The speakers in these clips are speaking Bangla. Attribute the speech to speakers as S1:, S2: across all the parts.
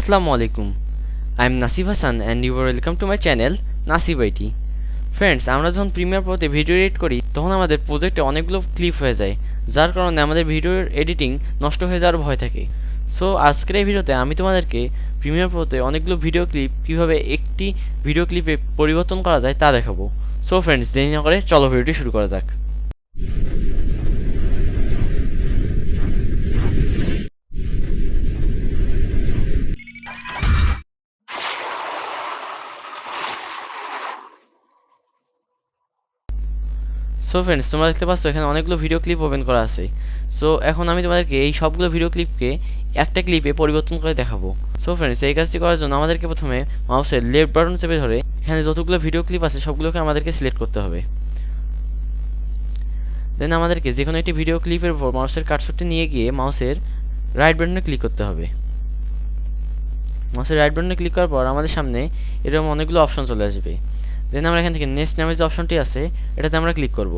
S1: Assalamu alaikum. I am Nasif Hassan and you are welcome to my channel Nasif IT. Friends, আমরা যখন প্রিমিয়ার প্রোতে ভিডিও এডিট করি তখন আমাদের প্রজেক্টে অনেকগুলো ক্লিপ হয়ে যায়, যার কারণে আমাদের ভিডিওর এডিটিং নষ্ট হয়ে যাওয়ার ভয় থাকে। সো আজকের এই ভিডিওতে আমি তোমাদেরকে প্রিমিয়ার প্রোতে অনেকগুলো ভিডিও ক্লিপ কীভাবে একটি ভিডিও ক্লিপে পরিবর্তন করা যায় তা দেখাবো। সো ফ্রেন্ডস, দেরি না করে চলো ভিডিওটি শুরু করা যাক। সো ফ্রেন্ডস, তোমরা দেখতে পাচ্ছ এখানে অনেকগুলো ভিডিও ক্লিপ ওপেন করা আছে। সো এখন আমি তোমাদেরকে এই সবগুলো ভিডিও ক্লিপকে একটা ক্লিপে পরিবর্তন করে দেখাবো। সো ফ্রেন্ডস, এই কাজটি করার জন্য আমাদেরকে প্রথমে মাউসের লেফট বাটন চেপে ধরে এখানে যতগুলো ভিডিও ক্লিপ আছে সবগুলোকে আমাদেরকে সিলেক্ট করতে হবে। দেন আমাদেরকে যে কোনো একটি ভিডিও ক্লিপের উপর মাউসের কার্সরটি নিয়ে গিয়ে মাউসের রাইট বাটনে ক্লিক করতে হবে। মাউসের রাইট বাটনে ক্লিক করার পর আমাদের সামনে এরকম অনেকগুলো অপশন চলে আসবে। দেন আমরা এখান থেকে নেক্সট নামের যে অপশনটি আছে এটাতে আমরা ক্লিক করব।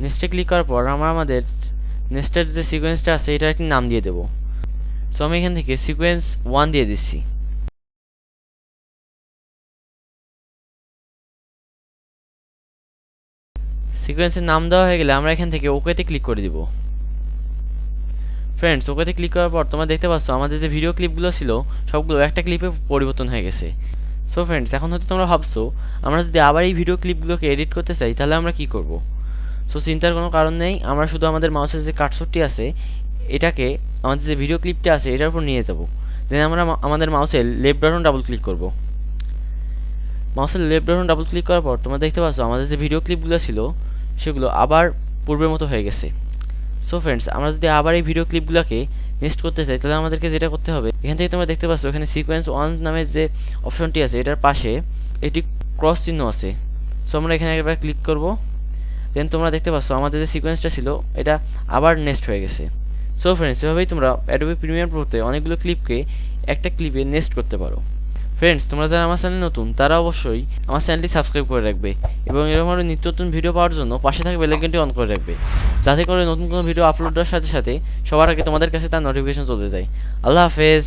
S1: নেক্সটে ক্লিক করার পর আমরা আমাদের নেক্সটের যে সিকোয়েন্সটা আছে এটার একটি নাম দিয়ে দেব। সো আমি এখান থেকে সিকোয়েন্স 1 দিয়ে দিচ্ছি। সিকোয়েন্সের নাম দেওয়া হয়ে গেলে আমরা এখান থেকে ওকেতে ক্লিক করে দিব। ফ্রেন্ডস, ওকেতে ক্লিক করার পর তোমরা দেখতে পাচ্ছ আমাদের যে ভিডিও ক্লিপগুলো ছিল সবগুলো একটা ক্লিপে পরিবর্তন হয়ে গেছে। সো ফ্রেন্ডস, এখন হয়তো তোমরা ভাবছো আমরা যদি আবার এই ভিডিও ক্লিপগুলোকে এডিট করতে চাই তাহলে আমরা কি করব। সো চিন্তার কোনো কারণ নেই, আমরা শুধু আমাদের মাউসের যে কার্সরটি আছে এটাকে আমাদের যে ভিডিও ক্লিপটা আছে এটার উপর নিয়ে যাব। দেন আমরা আমাদের মাউসের লেফট বাটন ডাবল ক্লিক করব। মাউসের লেফট বাটন ডাবল ক্লিক করার পর তোমরা দেখতে পাচ্ছ আমাদের যে ভিডিও ক্লিপগুলো ছিল সেগুলো আবার পূর্বের মতো হয়ে গেছে। সো ফ্রেন্ডস, আমরা যদি আবার এই ভিডিও ক্লিপগুলোকে নেক্সট করতে চাই তাহলে আমাদেরকে যেটা করতে হবে, এখান থেকে তোমরা দেখতে পাচ্ছ এখানে সিকোয়েন্স 1 নামের যে অপশনটি আছে এটার পাশে একটি ক্রস চিহ্ন আছে। সো আমরা এখানে একবার ক্লিক করব। দেন তোমরা দেখতে পাচ্ছ আমাদের যে সিকোয়েন্সটা ছিল এটা আবার নেক্সট হয়ে গেছে। সো ফ্রেন্ডস, এভাবেই তোমরা অ্যাডোবি প্রিমিয়ার প্রোতে অনেকগুলো ক্লিপকে একটা ক্লিপে নেক্সট করতে পারো। ফ্রেন্ডস, তোমরা যারা আমার চ্যানেল নতুন তারা অবশ্যই আমার চ্যানেলটি সাবস্ক্রাইব করে রাখবে এবং এরকম আরও নিত্য নতুন ভিডিও পাওয়ার জন্য পাশে থাকা বেল আইকনটি অন করে রাখবে, যাতে করে নতুন কোনো ভিডিও আপলোড করার সাথে সাথে সবার আগে তোমাদের কাছে তার নোটিফিকেশন চলে যায়। আল্লাহ হাফেজ।